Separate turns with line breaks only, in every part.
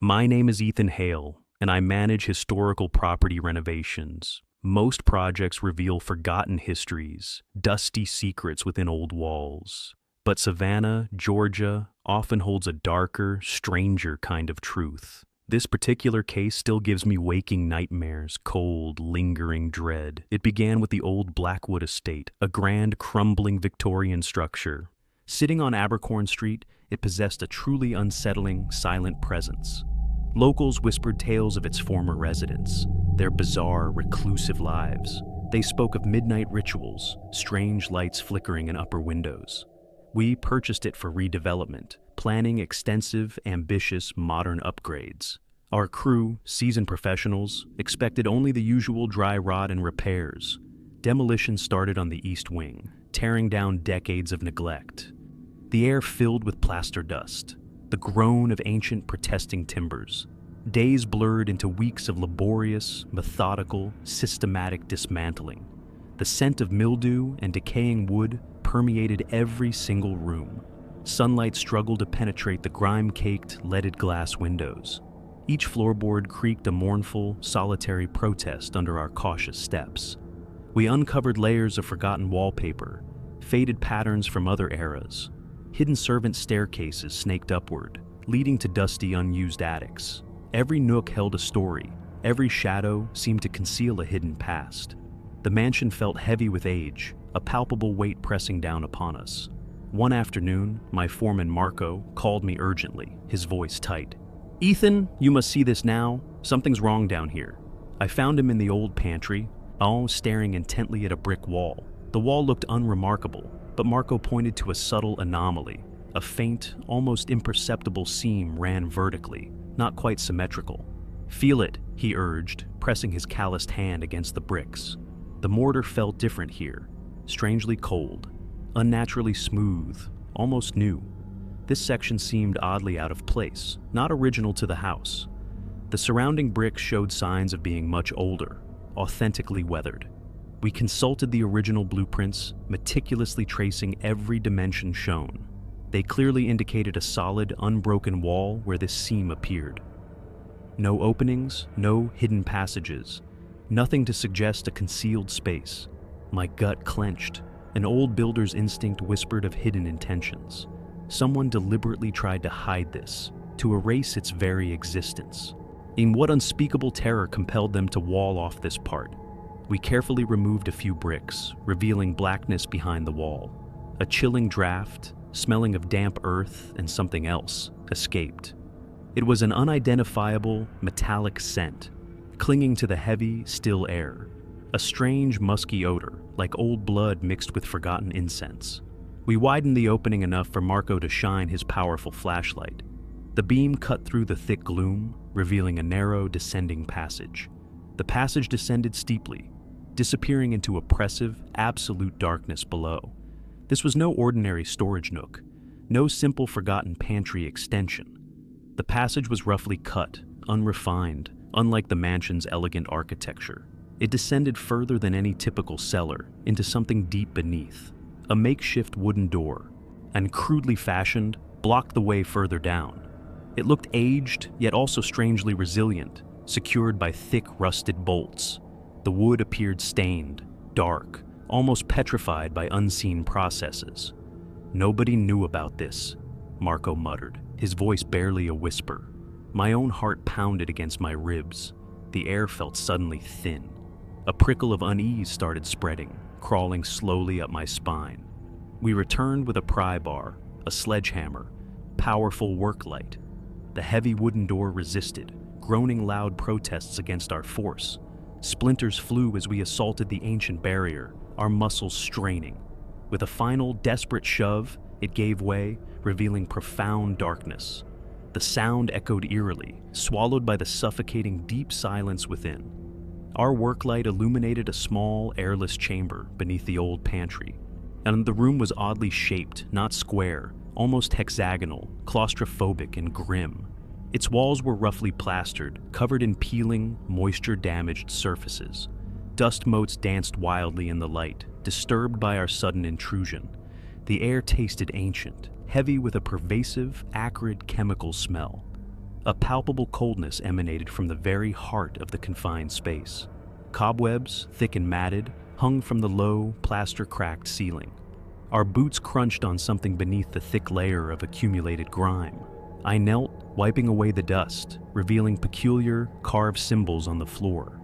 My name is Ethan Hale, and I manage historical property renovations. Most projects reveal forgotten histories, dusty secrets within old walls. But Savannah, Georgia, often holds a darker, stranger kind of truth. This particular case still gives me waking nightmares, cold, lingering dread. It began with the old Blackwood Estate, a grand, crumbling Victorian structure. Sitting on Abercorn Street, it possessed a truly unsettling, silent presence. Locals whispered tales of its former residents, their bizarre, reclusive lives. They spoke of midnight rituals, strange lights flickering in upper windows. We purchased it for redevelopment, planning extensive, ambitious, modern upgrades. Our crew, seasoned professionals, expected only the usual dry rot and repairs. Demolition started on the east wing, tearing down decades of neglect. The air filled with plaster dust, the groan of ancient protesting timbers. Days blurred into weeks of laborious, methodical, systematic dismantling. The scent of mildew and decaying wood permeated every single room. Sunlight struggled to penetrate the grime-caked, leaded glass windows. Each floorboard creaked a mournful, solitary protest under our cautious steps. We uncovered layers of forgotten wallpaper, faded patterns from other eras. Hidden servant staircases snaked upward, leading to dusty, unused attics. Every nook held a story. Every shadow seemed to conceal a hidden past. The mansion felt heavy with age, a palpable weight pressing down upon us. One afternoon, my foreman Marco called me urgently, his voice tight. "Ethan, you must see this now. Something's wrong down here." I found him in the old pantry, staring intently at a brick wall. The wall looked unremarkable, but Marco pointed to a subtle anomaly. A faint, almost imperceptible seam ran vertically, not quite symmetrical. "Feel it," he urged, pressing his calloused hand against the bricks. The mortar felt different here, strangely cold, unnaturally smooth, almost new. This section seemed oddly out of place, not original to the house. The surrounding bricks showed signs of being much older, authentically weathered. We consulted the original blueprints, meticulously tracing every dimension shown. They clearly indicated a solid, unbroken wall where this seam appeared. No openings, no hidden passages, nothing to suggest a concealed space. My gut clenched. An old builder's instinct whispered of hidden intentions. Someone deliberately tried to hide this, to erase its very existence. In what unspeakable terror compelled them to wall off this part? We carefully removed a few bricks, revealing blackness behind the wall. A chilling draft, smelling of damp earth and something else, escaped. It was an unidentifiable, metallic scent, clinging to the heavy, still air. A strange, musky odor, like old blood mixed with forgotten incense. We widened the opening enough for Marco to shine his powerful flashlight. The beam cut through the thick gloom, revealing a narrow, descending passage. The passage descended steeply, disappearing into oppressive, absolute darkness below. This was no ordinary storage nook, no simple forgotten pantry extension. The passage was roughly cut, unrefined, unlike the mansion's elegant architecture. It descended further than any typical cellar, into something deep beneath. A makeshift wooden door, and crudely fashioned, blocked the way further down. It looked aged, yet also strangely resilient, secured by thick, rusted bolts. The wood appeared stained, dark, almost petrified by unseen processes. "Nobody knew about this," Marco muttered, his voice barely a whisper. My own heart pounded against my ribs. The air felt suddenly thin. A prickle of unease started spreading, crawling slowly up my spine. We returned with a pry bar, a sledgehammer, powerful work light. The heavy wooden door resisted, groaning loud protests against our force. Splinters flew as we assaulted the ancient barrier, our muscles straining. With a final, desperate shove, it gave way, revealing profound darkness. The sound echoed eerily, swallowed by the suffocating deep silence within. Our work light illuminated a small, airless chamber beneath the old pantry, and the room was oddly shaped, not square, almost hexagonal, claustrophobic and grim. Its walls were roughly plastered, covered in peeling, moisture-damaged surfaces. Dust motes danced wildly in the light, disturbed by our sudden intrusion. The air tasted ancient, heavy with a pervasive, acrid chemical smell. A palpable coldness emanated from the very heart of the confined space. Cobwebs, thick and matted, hung from the low, plaster-cracked ceiling. Our boots crunched on something beneath the thick layer of accumulated grime. I knelt, wiping away the dust, revealing peculiar, carved symbols on the floor.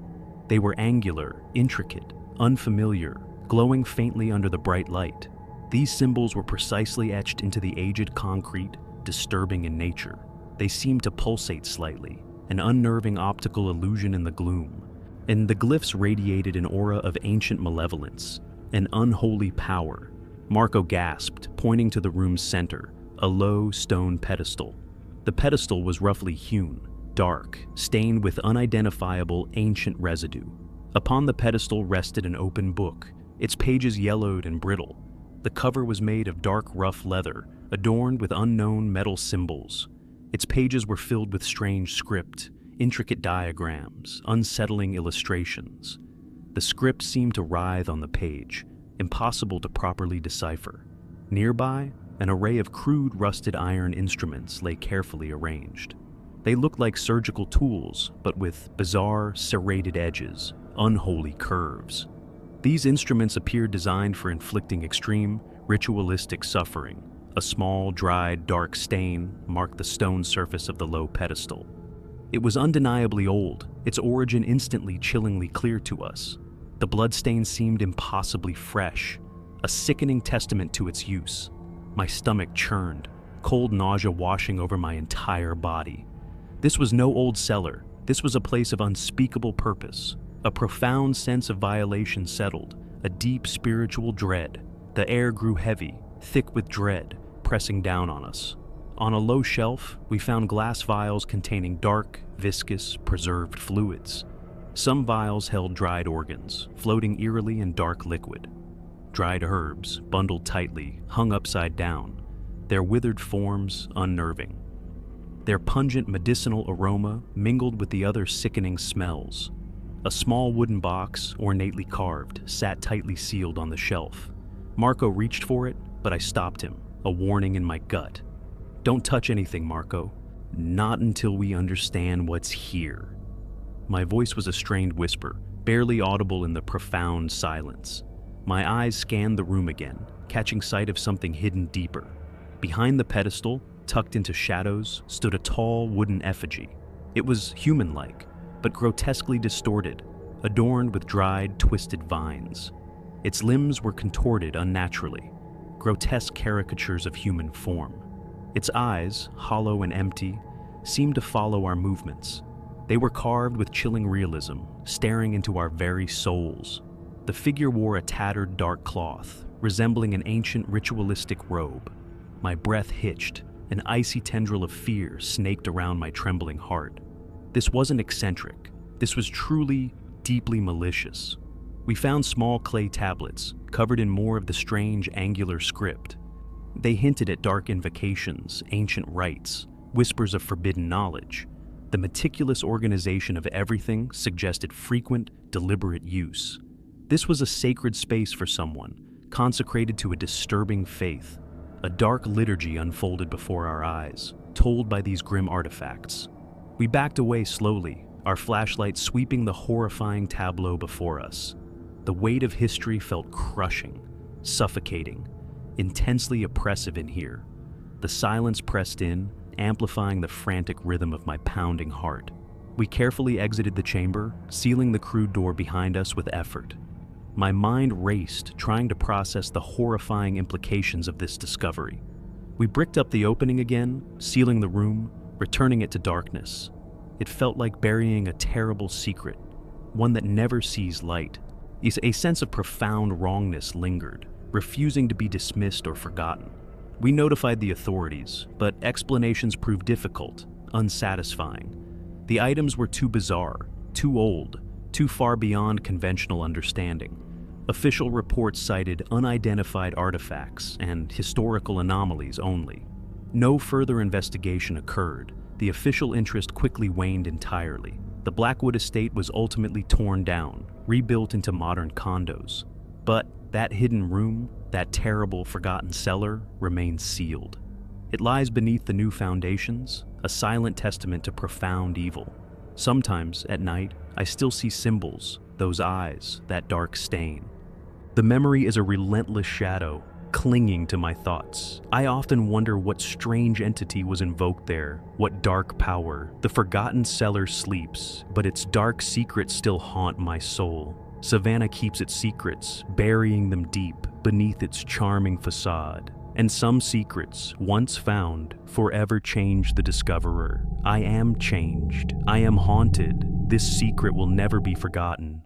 They were angular, intricate, unfamiliar, glowing faintly under the bright light. These symbols were precisely etched into the aged concrete, disturbing in nature. They seemed to pulsate slightly, an unnerving optical illusion in the gloom. And the glyphs radiated an aura of ancient malevolence, an unholy power. Marco gasped, pointing to the room's center, a low stone pedestal. The pedestal was roughly hewn, dark, stained with unidentifiable ancient residue. Upon the pedestal rested an open book, its pages yellowed and brittle. The cover was made of dark rough leather, adorned with unknown metal symbols. Its pages were filled with strange script, intricate diagrams, unsettling illustrations. The script seemed to writhe on the page, impossible to properly decipher. Nearby, an array of crude rusted iron instruments lay carefully arranged. They looked like surgical tools, but with bizarre, serrated edges, unholy curves. These instruments appeared designed for inflicting extreme, ritualistic suffering. A small, dried, dark stain marked the stone surface of the low pedestal. It was undeniably old, its origin instantly chillingly clear to us. The bloodstain seemed impossibly fresh, a sickening testament to its use. My stomach churned, cold nausea washing over my entire body. This was no old cellar. This was a place of unspeakable purpose. A profound sense of violation settled, a deep spiritual dread. The air grew heavy, thick with dread, pressing down on us. On a low shelf, we found glass vials containing dark, viscous, preserved fluids. Some vials held dried organs, floating eerily in dark liquid. Dried herbs, bundled tightly, hung upside down, their withered forms unnerving. Their pungent medicinal aroma mingled with the other sickening smells. A small wooden box, ornately carved, sat tightly sealed on the shelf. Marco reached for it, but I stopped him, a warning in my gut. "Don't touch anything, Marco. Not until we understand what's here." My voice was a strained whisper, barely audible in the profound silence. My eyes scanned the room again, catching sight of something hidden deeper. Behind the pedestal, tucked into shadows, stood a tall wooden effigy. It was human-like, but grotesquely distorted, adorned with dried, twisted vines. Its limbs were contorted unnaturally, grotesque caricatures of human form. Its eyes, hollow and empty, seemed to follow our movements. They were carved with chilling realism, staring into our very souls. The figure wore a tattered dark cloth, resembling an ancient ritualistic robe. My breath hitched, an icy tendril of fear snaked around my trembling heart. This wasn't eccentric. This was truly, deeply malicious. We found small clay tablets, covered in more of the strange angular script. They hinted at dark invocations, ancient rites, whispers of forbidden knowledge. The meticulous organization of everything suggested frequent, deliberate use. This was a sacred space for someone, consecrated to a disturbing faith. A dark liturgy unfolded before our eyes, told by these grim artifacts. We backed away slowly, our flashlight sweeping the horrifying tableau before us. The weight of history felt crushing, suffocating, intensely oppressive in here. The silence pressed in, amplifying the frantic rhythm of my pounding heart. We carefully exited the chamber, sealing the crude door behind us with effort. My mind raced, trying to process the horrifying implications of this discovery. We bricked up the opening again, sealing the room, returning it to darkness. It felt like burying a terrible secret, one that never sees light. A sense of profound wrongness lingered, refusing to be dismissed or forgotten. We notified the authorities, but explanations proved difficult, unsatisfying. The items were too bizarre, too old, too far beyond conventional understanding. Official reports cited unidentified artifacts and historical anomalies only. No further investigation occurred. The official interest quickly waned entirely. The Blackwood Estate was ultimately torn down, rebuilt into modern condos. But that hidden room, that terrible forgotten cellar, remains sealed. It lies beneath the new foundations, a silent testament to profound evil. Sometimes, at night, I still see symbols, those eyes, that dark stain. The memory is a relentless shadow, clinging to my thoughts. I often wonder what strange entity was invoked there, what dark power. The forgotten cellar sleeps, but its dark secrets still haunt my soul. Savannah keeps its secrets, burying them deep beneath its charming facade. And some secrets, once found, forever change the discoverer. I am changed. I am haunted. This secret will never be forgotten.